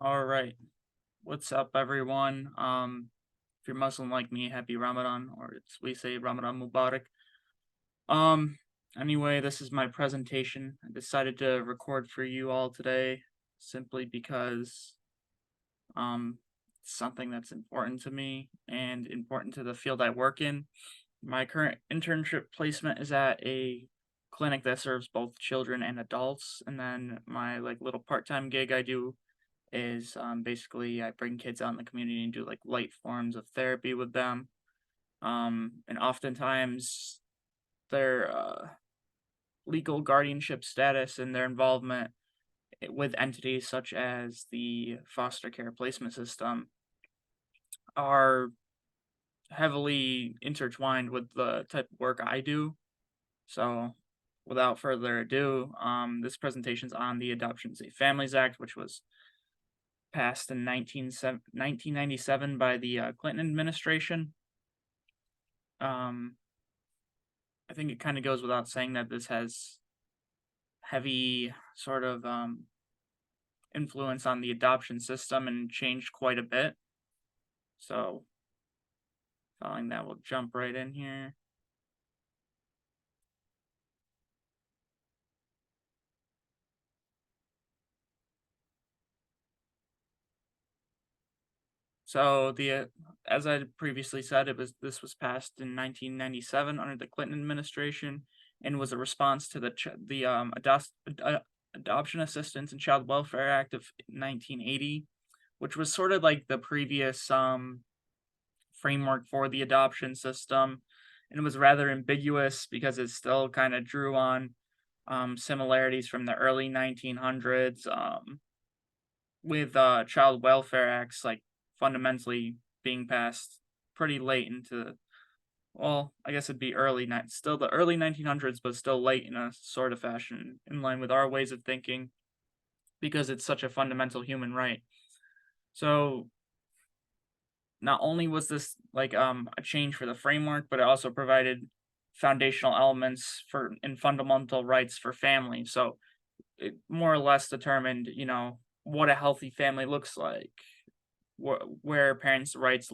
All right. What's up, everyone? If you're Muslim like me, happy Ramadan, or as we say, Ramadan Mubarak. Um, anyway, this is my presentation. I decided to record for you all today simply because it's something that's important to me and important to the field I work in. My current internship placement is at a clinic that serves both children and adults, and then my little part-time gig I do is basically I bring kids out in the community and do like light forms of therapy with them. And oftentimes their legal guardianship status and their involvement with entities such as the foster care placement system are heavily intertwined with the type of work I do. So, without further ado, this presentation is on the Adoption Safe Families Act, which was passed in 1997 by the Clinton administration. Um, I think it kind of goes without saying that this has heavy sort of influence on the adoption system and changed quite a bit. So, following that, we'll jump right in here. So as I previously said, this was passed in 1997 under the Clinton administration, and was a response to Adoption Assistance and Child Welfare Act of 1980, which was sort of like the previous framework for the adoption system, and it was rather ambiguous because it still kind of drew on similarities from the early 1900s. With child welfare acts like fundamentally being passed pretty late into, well, I guess it'd be still the early 1900s, but still late in a sort of fashion, in line with our ways of thinking, because it's such a fundamental human right. So not only was this a change for the framework, but it also provided foundational elements for and fundamental rights for family. So it more or less determined, what a healthy family looks like, where parents' rights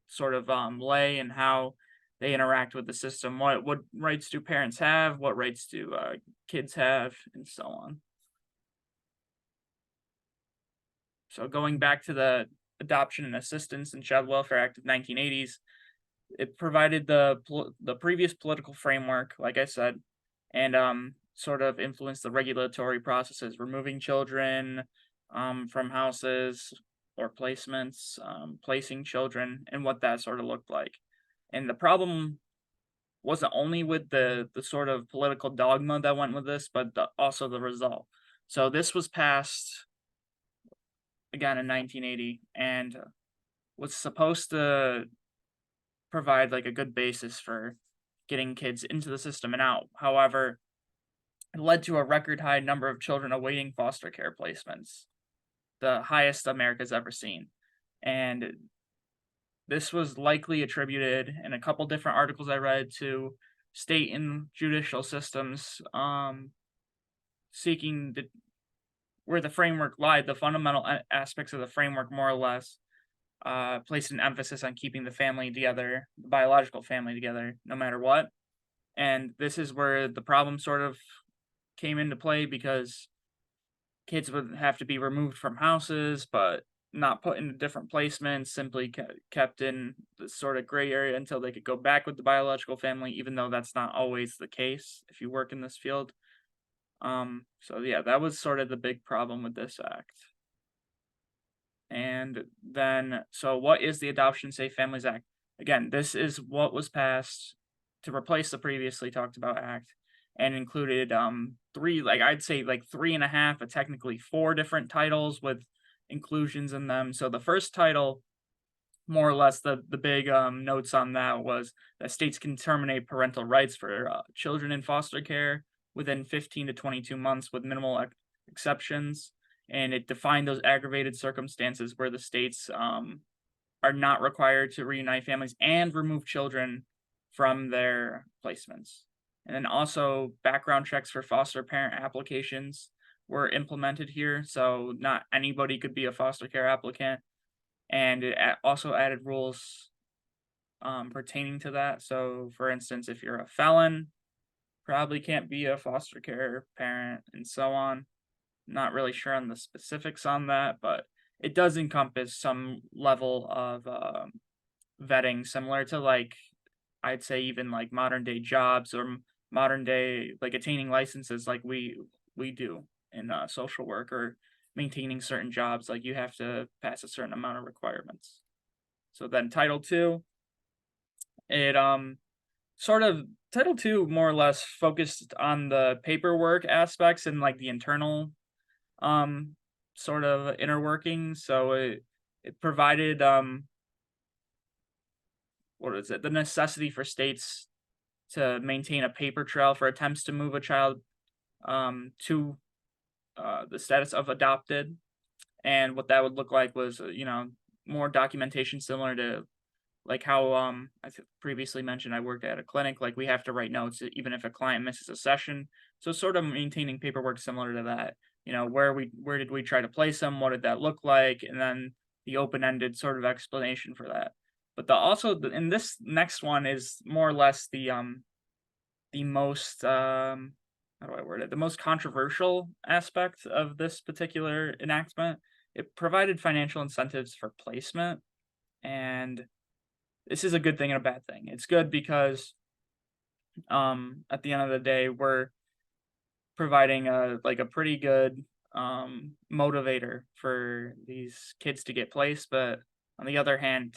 sort of lay, and how they interact with the system. What rights do parents have? What rights do kids have, and so on. So going back to the Adoption and Assistance and Child Welfare Act of 1980s, it provided the previous political framework, like I said, and sort of influenced the regulatory processes, removing children from houses or placements, placing children, and what that sort of looked like. And the problem wasn't only with the sort of political dogma that went with this, but also the result. So this was passed again in 1980, and was supposed to provide like a good basis for getting kids into the system and out. However, it led to a record high number of children awaiting foster care placements, the highest America's ever seen. And this was likely attributed in a couple different articles I read to state and judicial systems seeking where the framework lied, the fundamental aspects of the framework more or less placed an emphasis on keeping the family together, the biological family together, no matter what. And this is where the problem sort of came into play, because kids would have to be removed from houses, but not put into different placements, simply kept in the sort of gray area until they could go back with the biological family, even though that's not always the case if you work in this field. So yeah, that was sort of the big problem with this act. And then, so what is the Adoption Safe Families Act? Again, this is what was passed to replace the previously talked about act, and included three, like I'd say like three and a half, but technically four different titles with inclusions in them. So the first title, more or less, the big notes on that was that states can terminate parental rights for children in foster care within 15 to 22 months with minimal exceptions, and it defined those aggravated circumstances where the states are not required to reunite families and remove children from their placements. And then also background checks for foster parent applications were implemented here, so not anybody could be a foster care applicant, and it also added rules pertaining to that. So, for instance, if you're a felon, probably can't be a foster care parent, and so on. Not really sure on the specifics on that, but it does encompass some level of vetting, similar to like I'd say even like modern day jobs or modern day like attaining licenses, like we do in social work, or maintaining certain jobs. Like you have to pass a certain amount of requirements. So then Title Two, it sort of Title Two more or less focused on the paperwork aspects and like the internal um sort of inner workings. So it provided what is it, the necessity for states to maintain a paper trail for attempts to move a child to the status of adopted. And what that would look like was more documentation, similar to like how previously mentioned, I worked at a clinic. Like we have to write notes even if a client misses a session. So sort of maintaining paperwork similar to that. Where did we try to place them? What did that look like? And then the open-ended sort of explanation for that. But in this next one is more or less the most how do I word it? The most controversial aspect of this particular enactment. It provided financial incentives for placement, and this is a good thing and a bad thing. It's good because at the end of the day we're providing a pretty good motivator for these kids to get placed, but on the other hand,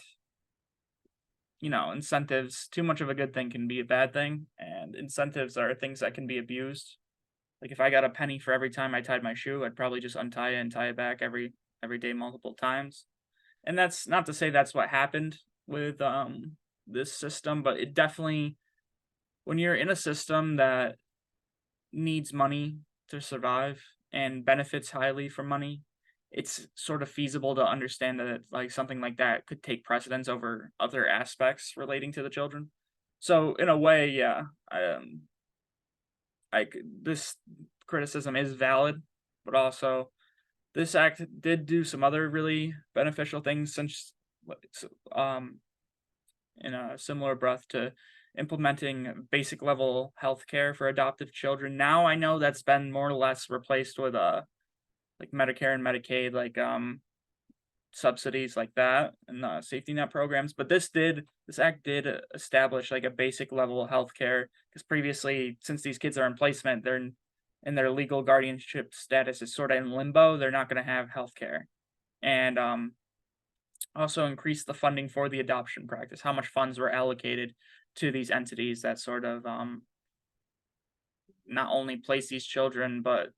incentives, too much of a good thing can be a bad thing, and incentives are things that can be abused. Like if I got a penny for every time I tied my shoe, I'd probably just untie it and tie it back every day multiple times. And that's not to say that's what happened with this system, but it definitely, when you're in a system that needs money to survive and benefits highly from money, it's sort of feasible to understand that like something like that could take precedence over other aspects relating to the children. So in a way, yeah, this criticism is valid, but also this act did do some other really beneficial things, since um in a similar breath to implementing basic level health care for adoptive children. Now I know that's been more or less replaced with like Medicare and Medicaid, like subsidies like that, and safety net programs. But this act did establish like a basic level of health care, because previously, since these kids are in placement, they're in their legal guardianship status is sort of in limbo. They're not going to have health care. And also increase the funding for the adoption practice, how much funds were allocated to these entities that sort of not only place these children, but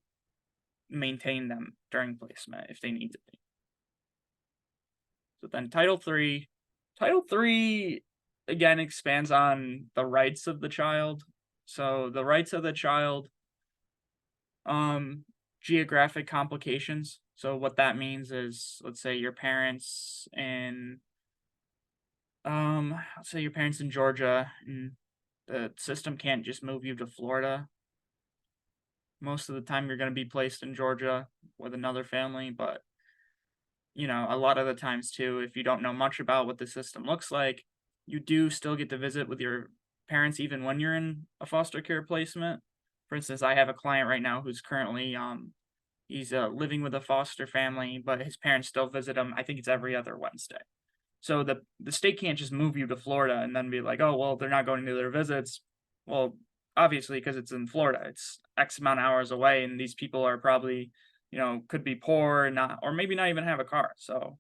maintain them during placement if they need to be. So then Title 3 again expands on the rights of the child. So the rights of the child, geographic complications. So what that means is, let's say your parents in let's say your parents in Georgia, and the system can't just move you to Florida. Most of the time you're going to be placed in Georgia with another family, but a lot of the times too, if you don't know much about what the system looks like, you do still get to visit with your parents even when you're in a foster care placement. For instance, I have a client right now who's currently he's living with a foster family, but his parents still visit him. I think it's every other Wednesday. So the state can't just move you to Florida and then be like, oh well, they're not going to their visits. Well, obviously, because it's in Florida, it's X amount of hours away, and these people are probably, could be poor and not, or maybe not even have a car. So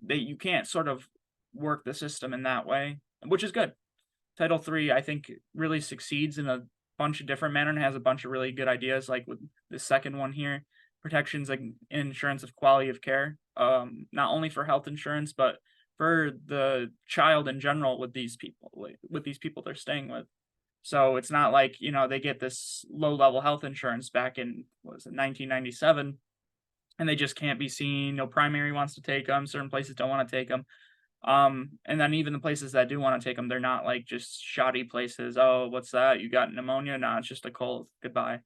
you can't sort of work the system in that way, which is good. Title III, I think, really succeeds in a bunch of different manner and has a bunch of really good ideas, like with the second one here, protections like insurance of quality of care, not only for health insurance, but for the child in general with these people, they're staying with. So it's not like, they get this low level health insurance back in, what was it, 1997, and they just can't be seen. No primary wants to take them. Certain places don't want to take them. And then even the places that do want to take them, they're not like just shoddy places. Oh, what's that? You got pneumonia? Nah, it's just a cold. Goodbye.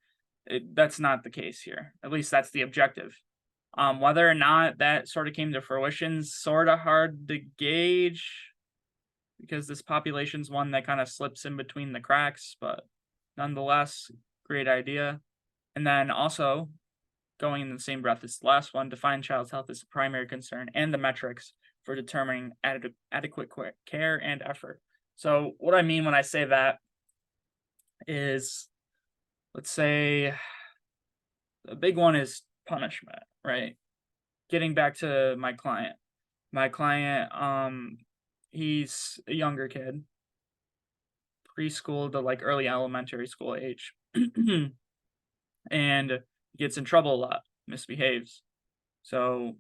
That's not the case here. At least that's the objective. Whether or not that sort of came to fruition, sort of hard to gauge because this population's one that kind of slips in between the cracks, but nonetheless, great idea. And then also, going in the same breath as the last one, define child's health as a primary concern and the metrics for determining adequate care and effort. So, what I mean when I say that is, let's say a big one is punishment, right? Getting back to my client. My client, he's a younger kid, preschool to like early elementary school age, and gets in trouble a lot, misbehaves. So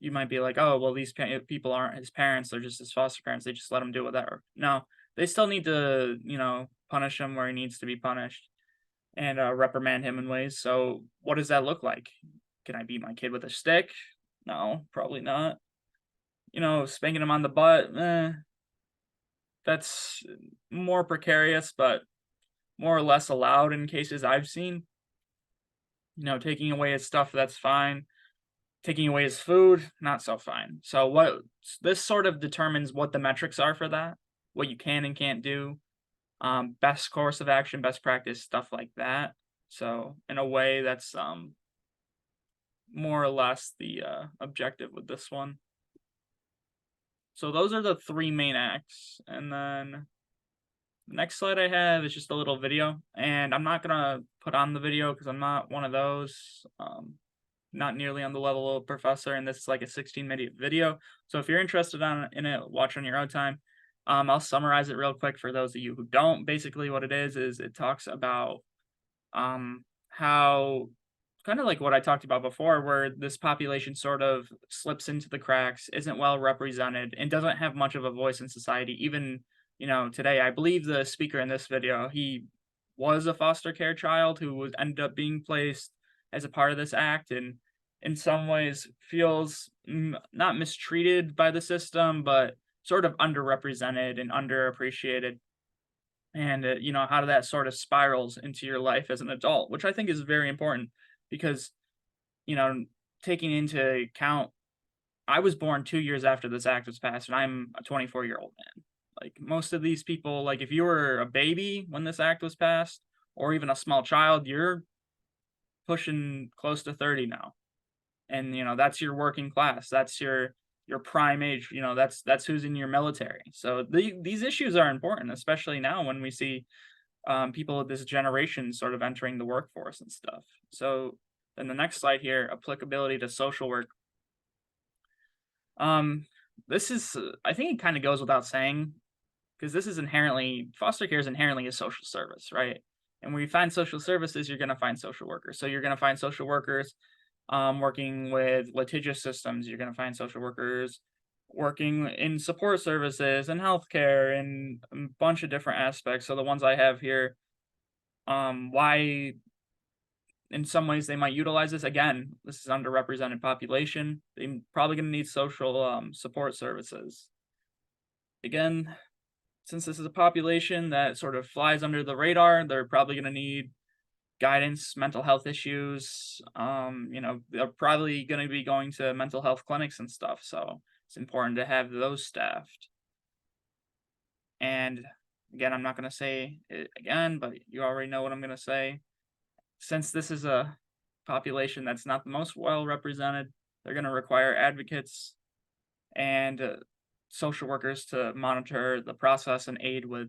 you might be like, oh, well, these people aren't his parents; they're just his foster parents. They just let him do whatever. No, they still need to, punish him where he needs to be punished and reprimand him in ways. So what does that look like? Can I beat my kid with a stick? No, probably not. Spanking him on the butt, that's more precarious, but more or less allowed in cases I've seen. Taking away his stuff, that's fine. Taking away his food, not so fine. So what this sort of determines what the metrics are for that, what you can and can't do, best course of action, best practice, stuff like that. So in a way, that's more or less the objective with this one. So those are the three main acts, and then the next slide I have is just a little video, and I'm not gonna put on the video because I'm not one of those. Not nearly on the level of professor, and this is like a 16-minute video. So if you're interested in it, watch on your own time. I'll summarize it real quick for those of you who don't. Basically, what it is it talks about how kind of like what I talked about before, where this population sort of slips into the cracks, isn't well represented, and doesn't have much of a voice in society. Even today, I believe the speaker in this video, he was a foster care child who was ended up being placed as a part of this act, and in some ways feels not mistreated by the system, but sort of underrepresented and underappreciated. And how that sort of spirals into your life as an adult, which I think is very important because you know taking into account, I was born 2 years after this act was passed, and I'm a 24-year-old man. Like most of these people, like if you were a baby when this act was passed, or even a small child, you're pushing close to 30 now, and that's your working class, that's your prime age, that's who's in your military. So these issues are important, especially now when we see people of this generation sort of entering the workforce and stuff. So then the next slide here, applicability to social work. This is, I think it kind of goes without saying, because this is inherently, foster care is inherently a social service, right? And when you find social services, you're going to find social workers. So you're going to find social workers working with litigious systems. You're going to find social workers working in support services and healthcare and a bunch of different aspects. So the ones I have here, why in some ways they might utilize this. Again, this is underrepresented population. They're probably going to need social support services. Again, since this is a population that sort of flies under the radar, they're probably going to need guidance, mental health issues. They're probably going to be going to mental health clinics and stuff. So it's important to have those staffed. And again, I'm not going to say it again, but you already know what I'm going to say. Since this is a population that's not the most well represented, they're going to require advocates and social workers to monitor the process and aid with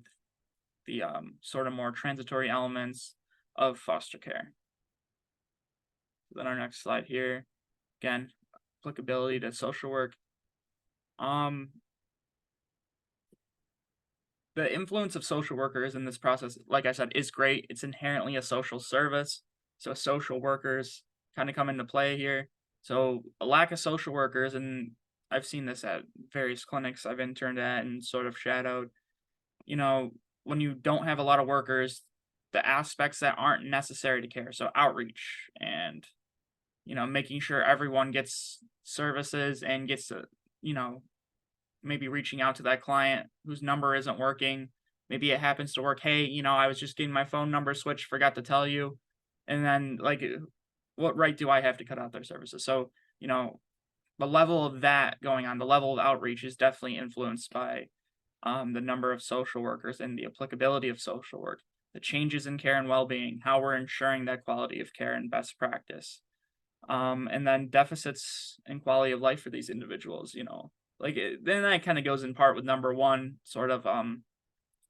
the sort of more transitory elements of foster care. Then our next slide here, again, applicability to social work. The influence of social workers in this process, like I said, is great. It's inherently a social service. So social workers kind of come into play here. So a lack of social workers, and I've seen this at various clinics I've interned at and sort of shadowed, when you don't have a lot of workers, the aspects that aren't necessary to care. So outreach and, making sure everyone gets services and gets to, maybe reaching out to that client whose number isn't working. Maybe it happens to work. Hey, I was just getting my phone number switched, forgot to tell you. And then, like, what right do I have to cut out their services? So, you know, the level of that going on, the level of outreach is definitely influenced by the number of social workers and the applicability of social work, the changes in care and well-being, how we're ensuring that quality of care and best practice, and then deficits in quality of life for these individuals. Then that kind of goes in part with number one, sort of,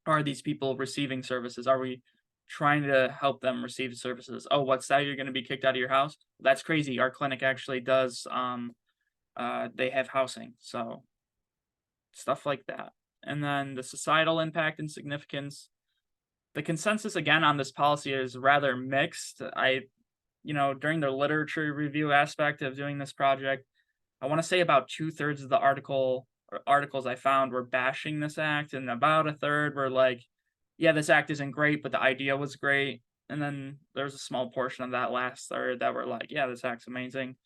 are these people receiving services? Are we trying to help them receive services? Oh, what's that? You're going to be kicked out of your house? That's crazy. Our clinic actually does. They have housing, so stuff like that. And then the societal impact and significance. The consensus again on this policy is rather mixed. During the literature review aspect of doing this project, I want to say about 2/3 of the articles I found were bashing this act, and about a third were like, "Yeah, this act isn't great, but the idea was great." And then there's a small portion of that last third that were like, "Yeah, this act's amazing."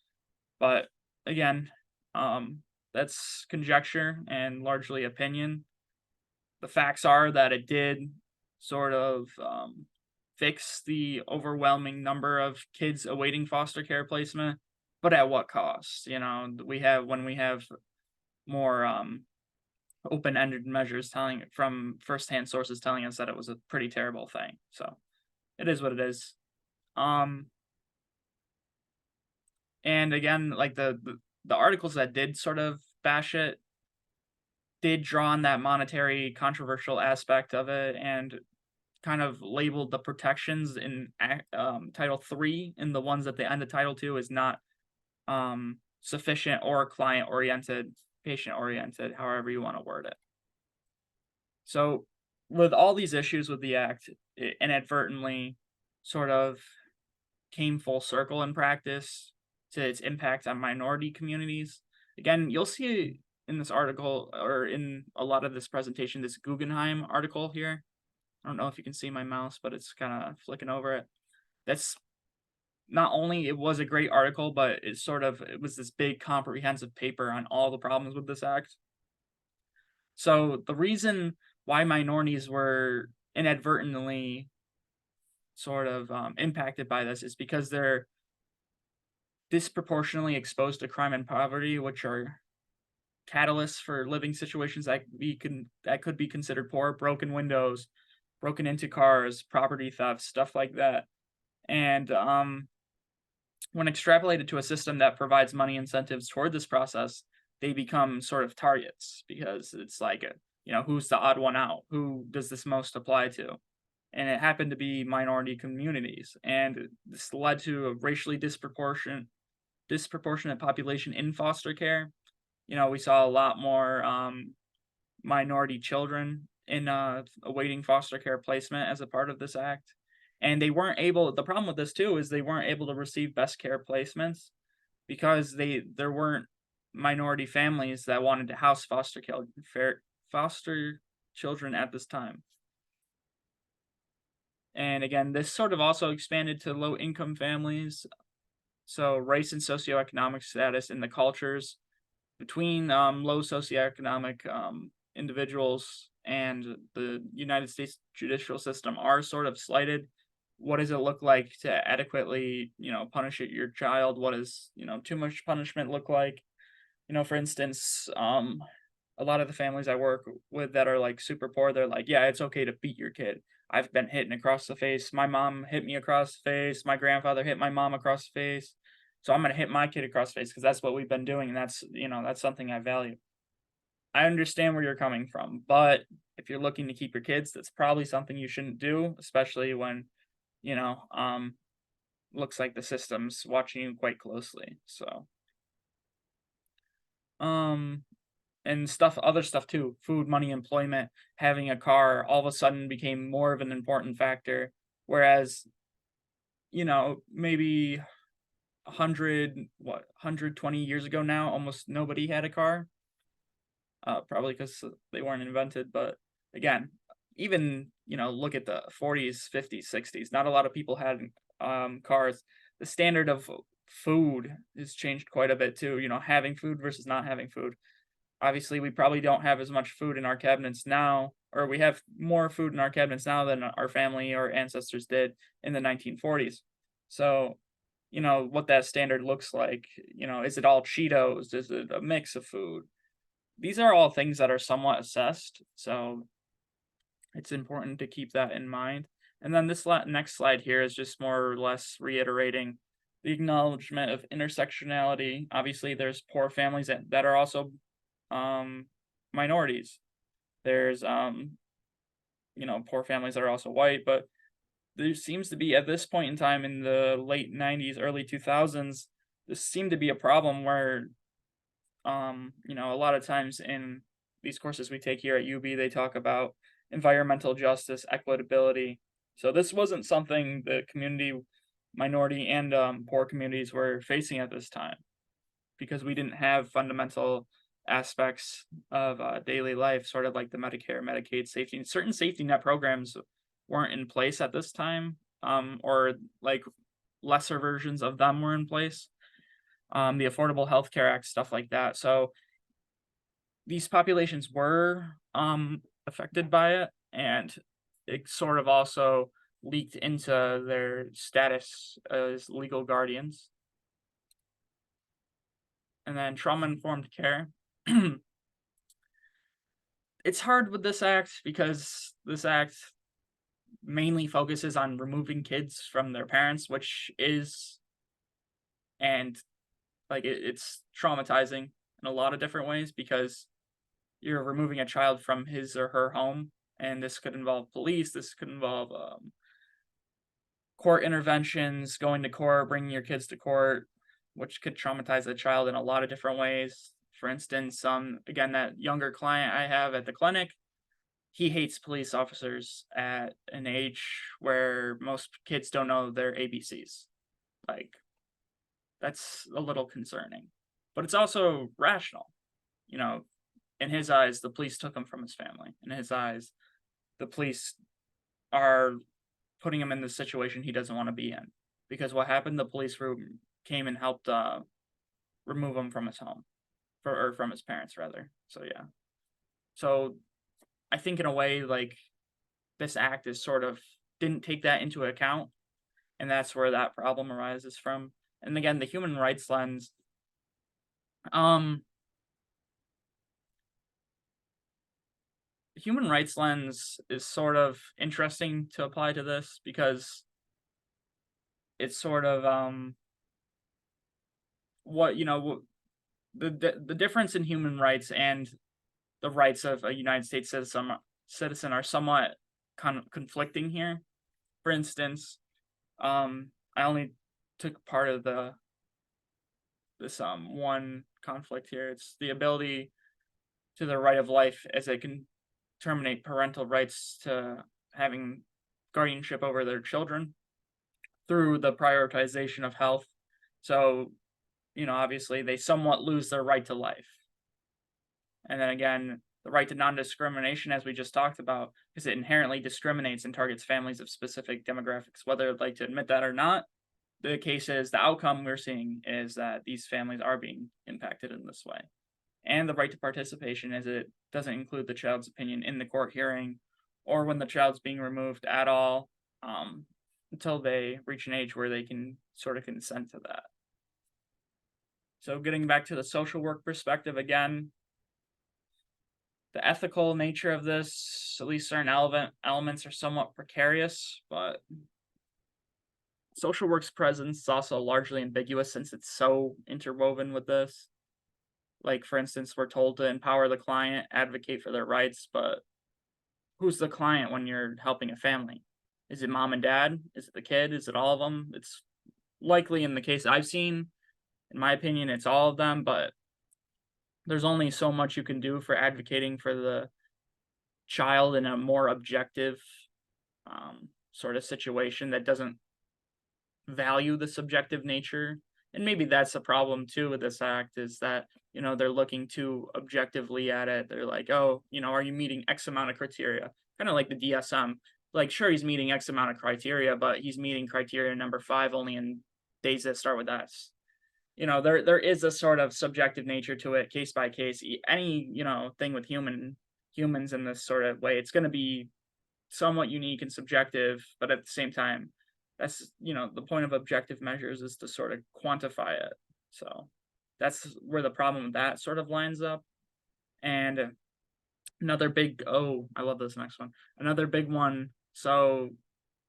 But again, that's conjecture and largely opinion. The facts are that it did sort of fix the overwhelming number of kids awaiting foster care placement, but at what cost? When we have more open-ended measures telling from firsthand sources telling us that it was a pretty terrible thing. So it is what it is. Um, and again, like the articles that did sort of bash it did draw on that monetary controversial aspect of it and kind of labeled the protections in Title III and the ones at the end of Title II as not sufficient or client oriented, patient oriented, however you want to word it. So, with all these issues with the act, it inadvertently sort of came full circle in practice to its impact on minority communities. Again, you'll see in this article or in a lot of this presentation, this Guggenheim article here. I don't know if you can see my mouse, but it's kind of flicking over it. That's not only it was a great article, but it was this big comprehensive paper on all the problems with this act. So the reason why minorities were inadvertently sort of impacted by this is because they're disproportionately exposed to crime and poverty, which are catalysts for living situations that could be considered poor, broken windows, broken into cars, property theft, stuff like that. And when extrapolated to a system that provides money incentives toward this process, they become sort of targets because it's like, who's the odd one out? Who does this most apply to? And it happened to be minority communities. And this led to a racially disproportionate population in foster care. We saw a lot more minority children in awaiting foster care placement as a part of this act. And they weren't able, the problem with this too is they weren't able to receive best care placements because there weren't minority families that wanted to house foster children at this time. And again, this sort of also expanded to low income families. So race and socioeconomic status in the cultures between low socioeconomic individuals and the United States judicial system are sort of slighted. What does it look like to adequately, punish your child? What does, too much punishment look like? For instance, a lot of the families I work with that are like super poor, they're like, yeah, it's okay to beat your kid. I've been hitting across the face. My mom hit me across the face. My grandfather hit my mom across the face. So I'm gonna hit my kid across the face because that's what we've been doing, and that's something I value. I understand where you're coming from, but if you're looking to keep your kids, that's probably something you shouldn't do, especially when, you know, um, looks like the system's watching you quite closely. So, um, and other stuff too, food, money, employment, having a car, all of a sudden became more of an important factor. Whereas, maybe 120 years ago now, almost nobody had a car. Probably because they weren't invented. But again, even, look at the 40s, 50s, 60s. Not a lot of people had cars. The standard of food has changed quite a bit too. Having food versus not having food. Obviously, we probably don't have as much food in our cabinets now, or we have more food in our cabinets now than our family or ancestors did in the 1940s. So, what that standard looks like, is it all Cheetos? Is it a mix of food? These are all things that are somewhat assessed, so it's important to keep that in mind. And then this next slide here is just more or less reiterating the acknowledgement of intersectionality. Obviously, there's poor families that are also um, minorities. There's poor families that are also white, but there seems to be at this point in time in the late 90s, early 2000s, this seemed to be a problem where a lot of times in these courses we take here at UB, they talk about environmental justice, equitability. So this wasn't something the community, minority, and poor communities were facing at this time because we didn't have fundamental aspects of daily life, sort of like the Medicare, Medicaid safety. Certain safety net programs weren't in place at this time, or like lesser versions of them were in place. The Affordable Health Care Act, stuff like that. So these populations were affected by it, and it sort of also leaked into their status as legal guardians. And then trauma informed care. It's hard with this act because this act mainly focuses on removing kids from their parents, which is, and like it's traumatizing in a lot of different ways because you're removing a child from his or her home, and this could involve police, this could involve court interventions, going to court, bringing your kids to court, which could traumatize the child in a lot of different ways. For instance, again, that younger client I have at the clinic, he hates police officers at an age where most kids don't know their ABCs. Like, that's a little concerning. But it's also rational. You know, in his eyes, the police took him from his family. In his eyes, the police are putting him in the situation he doesn't want to be in. Because what happened, the police came and helped remove him from his home, or from his parents, rather. So, yeah. So, I think in a way, like, this act is sort of didn't take that into account, and that's where that problem arises from. And again, the human rights lens, um, the human rights lens is sort of interesting to apply to this because it's sort of what the difference in human rights and the rights of a United States citizen are somewhat conflicting here. For instance, I only took part of this one conflict here. It's the ability to the right of life, as it can terminate parental rights to having guardianship over their children through the prioritization of health. So, obviously they somewhat lose their right to life. And then again, the right to non-discrimination, as we just talked about, because it inherently discriminates and targets families of specific demographics, whether I'd like to admit that or not. The case is, the outcome we're seeing is that these families are being impacted in this way. And the right to participation, as it doesn't include the child's opinion in the court hearing or when the child's being removed at all, until they reach an age where they can sort of consent to that. So getting back to the social work perspective again, the ethical nature of this, at least certain elements are somewhat precarious, but social work's presence is also largely ambiguous since it's so interwoven with this. Like, for instance, we're told to empower the client, advocate for their rights, but who's the client when you're helping a family? Is it mom and dad? Is it the kid? Is it all of them? It's likely, in the case I've seen, in my opinion, it's all of them, but there's only so much you can do for advocating for the child in a more objective sort of situation that doesn't value the subjective nature. And maybe that's the problem too with this act, is that they're looking too objectively at it. They're like, oh, are you meeting X amount of criteria? Kind of like the DSM. Like, sure, he's meeting X amount of criteria, but he's meeting criteria number 5 only in days that start with S. There is a sort of subjective nature to it, case by case. Any thing with humans in this sort of way, it's going to be somewhat unique and subjective, but at the same time, That's, the point of objective measures is to sort of quantify it. So that's where the problem with that sort of lines up. And another big, oh, I love this next one. Another big one. So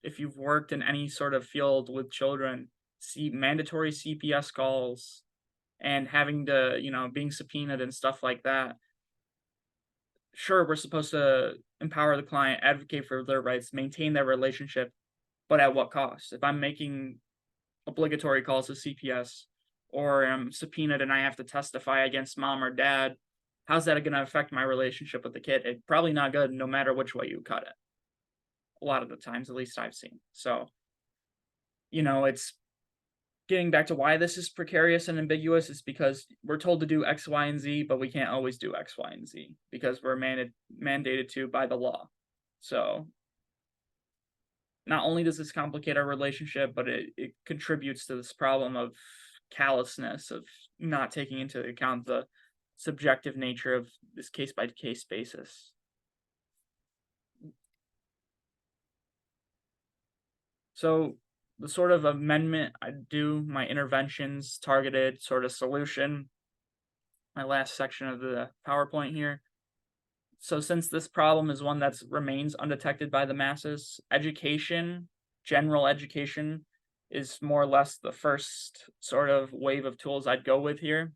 if you've worked in any sort of field with children, see mandatory CPS calls and having to, being subpoenaed and stuff like that. Sure, we're supposed to empower the client, advocate for their rights, maintain their relationship, but at what cost? If I'm making obligatory calls to CPS or am subpoenaed and I have to testify against mom or dad, how's that going to affect my relationship with the kid? It's probably not good no matter which way you cut it. A lot of the times, at least I've seen. So, it's getting back to why this is precarious and ambiguous is because we're told to do X, Y, and Z, but we can't always do X, Y, and Z because we're mandated to by the law. So not only does this complicate our relationship, but it contributes to this problem of callousness, of not taking into account the subjective nature of this case by case basis. So the sort of amendment I do, my interventions, targeted sort of solution, my last section of the PowerPoint here. So since this problem is one that remains undetected by the masses, education, general education, is more or less the first sort of wave of tools I'd go with here.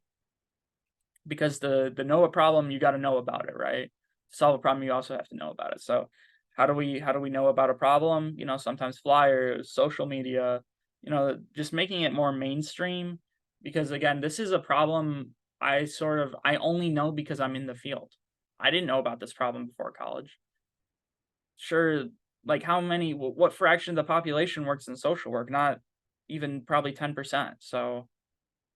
Because the know a problem, you got to know about it, right? To solve a problem, you also have to know about it. So how do we know about a problem? Sometimes flyers, social media, just making it more mainstream. Because again, this is a problem I only know because I'm in the field. I didn't know about this problem before college. Sure, like what fraction of the population works in social work? Not even probably 10%. So,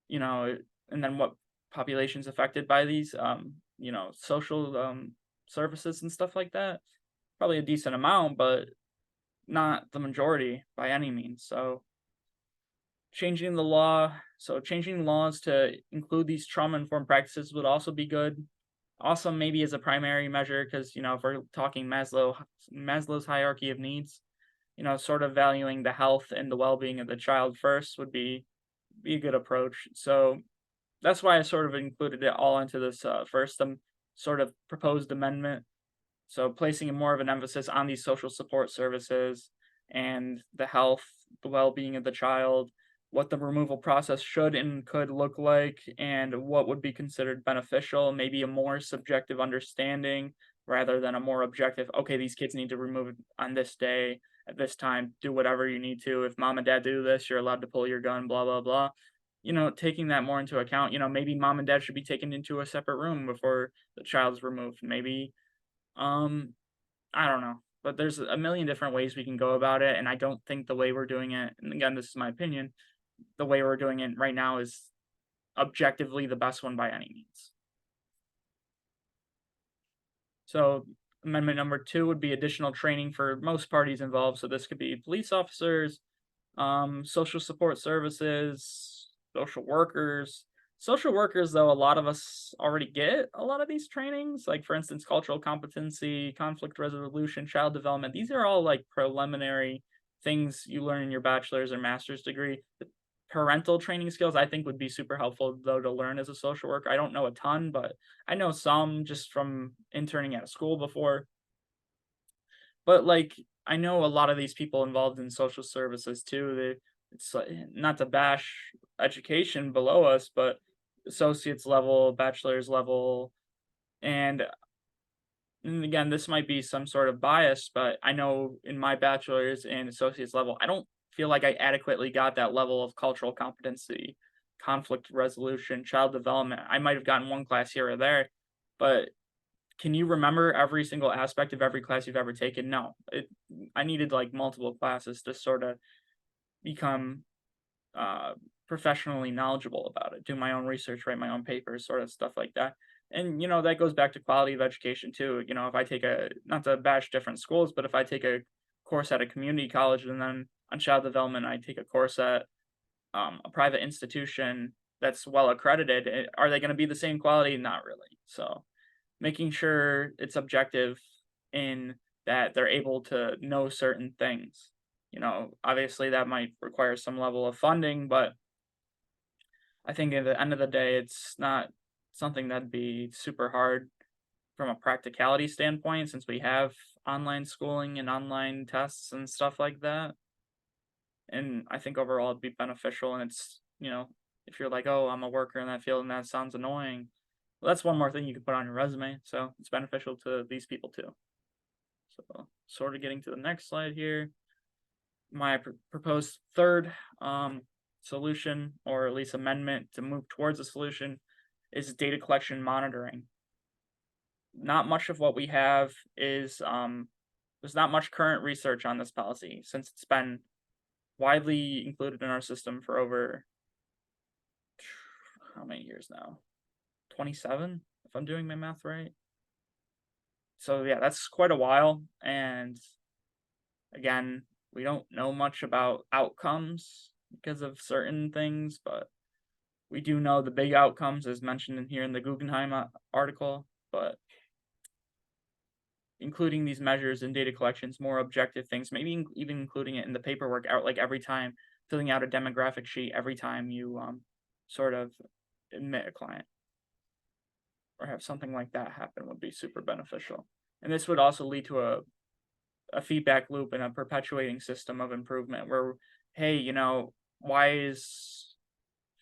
and then what populations affected by these, social services and stuff like that? Probably a decent amount, but not the majority by any means. So, changing laws to include these trauma-informed practices would also be good. Also, maybe as a primary measure, because if we're talking Maslow's hierarchy of needs, sort of valuing the health and the well-being of the child first would be a good approach. So that's why I sort of included it all into this first sort of proposed amendment. So placing more of an emphasis on these social support services and the health, the well-being of the child, what the removal process should and could look like, and what would be considered beneficial, maybe a more subjective understanding rather than a more objective, okay, these kids need to remove it on this day, at this time, do whatever you need to. If mom and dad do this, you're allowed to pull your gun, blah, blah, blah. Taking that more into account, maybe mom and dad should be taken into a separate room before the child's removed. Maybe, I don't know. But there's a million different ways we can go about it, and I don't think the way we're doing it, and again, this is my opinion, the way we're doing it right now is objectively the best one by any means. So amendment number 2 would be additional training for most parties involved. So this could be police officers, social support services, social workers. Social workers, though, a lot of us already get a lot of these trainings, like for instance, cultural competency, conflict resolution, child development. These are all like preliminary things you learn in your bachelor's or master's degree. The parental training skills I think would be super helpful though to learn as a social worker. I don't know a ton, but I know some just from interning at a school before. But like I know a lot of these people involved in social services too. It's like, not to bash education below us, but associates level, bachelor's level, and again, this might be some sort of bias, but I know in my bachelor's and associate's level, I don't feel like I adequately got that level of cultural competency, conflict resolution, child development. I might have gotten one class here or there, but can you remember every single aspect of every class you've ever taken? No. I needed like multiple classes to sort of become uh, professionally knowledgeable about it, do my own research, write my own papers, sort of stuff like that. And that goes back to quality of education too. If I take not to bash different schools, but if I take a course at a community college and then on child development, I take a course at a private institution that's well accredited, are they going to be the same quality? Not really. So making sure it's objective in that they're able to know certain things. Obviously that might require some level of funding, but I think at the end of the day, it's not something that'd be super hard from a practicality standpoint since we have online schooling and online tests and stuff like that. And I think overall it'd be beneficial. And if you're like, oh, I'm a worker in that field and that sounds annoying, well, that's one more thing you could put on your resume. So it's beneficial to these people too. So, sort of getting to the next slide here. My proposed third solution, or at least amendment to move towards a solution, is data collection monitoring. Not much of what we have is there's not much current research on this policy since it's been widely included in our system for over how many years now? 27, if I'm doing my math right. So yeah, that's quite a while, and again, we don't know much about outcomes because of certain things, but we do know the big outcomes as mentioned in here in the Guggenheim article, but including these measures in data collections, more objective things, maybe even including it in the paperwork out, like every time filling out a demographic sheet every time you sort of admit a client, or have something like that happen would be super beneficial. And this would also lead to a feedback loop and a perpetuating system of improvement where, hey, why is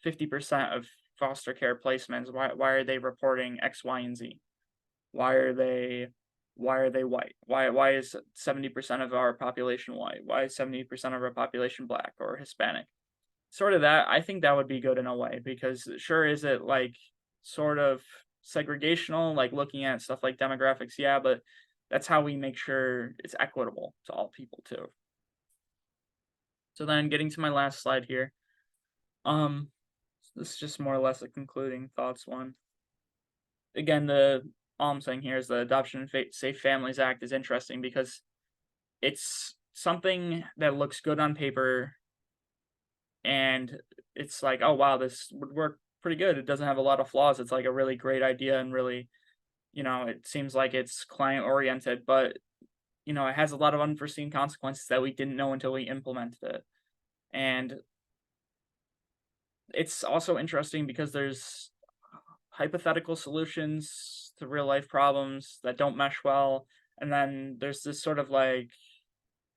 50% of foster care placements, why are they reporting X, Y, and Z? Why are they white? Why is 70% of our population white? Why is 70% of our population black or Hispanic? Sort of that. I think that would be good in a way, because sure, is it like sort of segregational, like looking at stuff like demographics? Yeah, but that's how we make sure it's equitable to all people too. So then getting to my last slide here. This is just more or less a concluding thoughts one. Again, all I'm saying here is the Adoption and Safe Families Act is interesting because it's something that looks good on paper, and it's like, oh wow, this would work pretty good. It doesn't have a lot of flaws. It's like a really great idea, and really, it seems like it's client oriented, but it has a lot of unforeseen consequences that we didn't know until we implemented it. And it's also interesting because there's hypothetical solutions to real life problems that don't mesh well, and then there's this sort of like,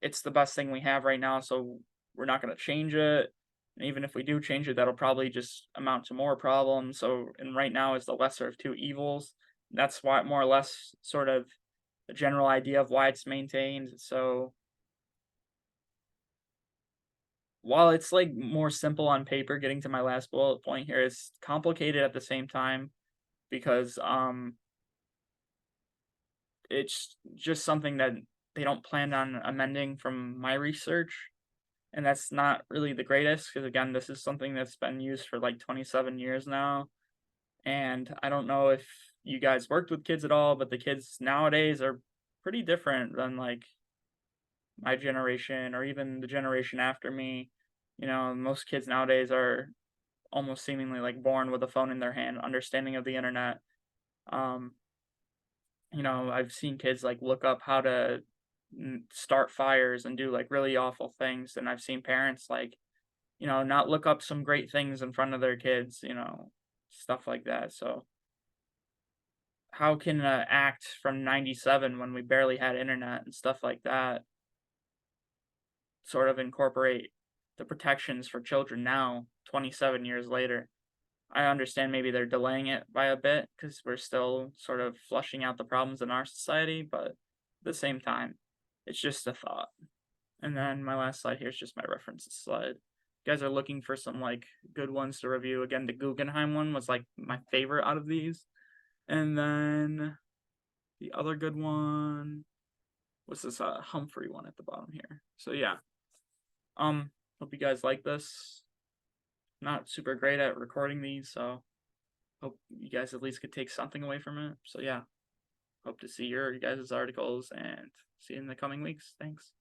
it's the best thing we have right now, so we're not going to change it. And even if we do change it, that'll probably just amount to more problems. So, and right now is the lesser of two evils. That's why, more or less, sort of the general idea of why it's maintained. So while it's like more simple on paper, getting to my last bullet point here, is complicated at the same time, because it's just something that they don't plan on amending from my research, and that's not really the greatest, because again, this is something that's been used for like 27 years now, and I don't know if you guys worked with kids at all, but the kids nowadays are pretty different than like my generation or even the generation after me. Most kids nowadays are almost seemingly like born with a phone in their hand, understanding of the internet. Um, I've seen kids like look up how to start fires and do like really awful things, and I've seen parents like, not look up some great things in front of their kids, stuff like that. So how can an act from 97, when we barely had internet and stuff like that, sort of incorporate the protections for children now, 27 years later? I understand maybe they're delaying it by a bit because we're still sort of flushing out the problems in our society, but at the same time, it's just a thought. And then my last slide here is just my references slide. You guys are looking for some like good ones to review. Again, the Guggenheim one was like my favorite out of these. And then the other good one was this Humphrey one at the bottom here. So yeah. Hope you guys like this. Not super great at recording these, so hope you guys at least could take something away from it. So yeah, hope to see your guys' articles and see you in the coming weeks. Thanks.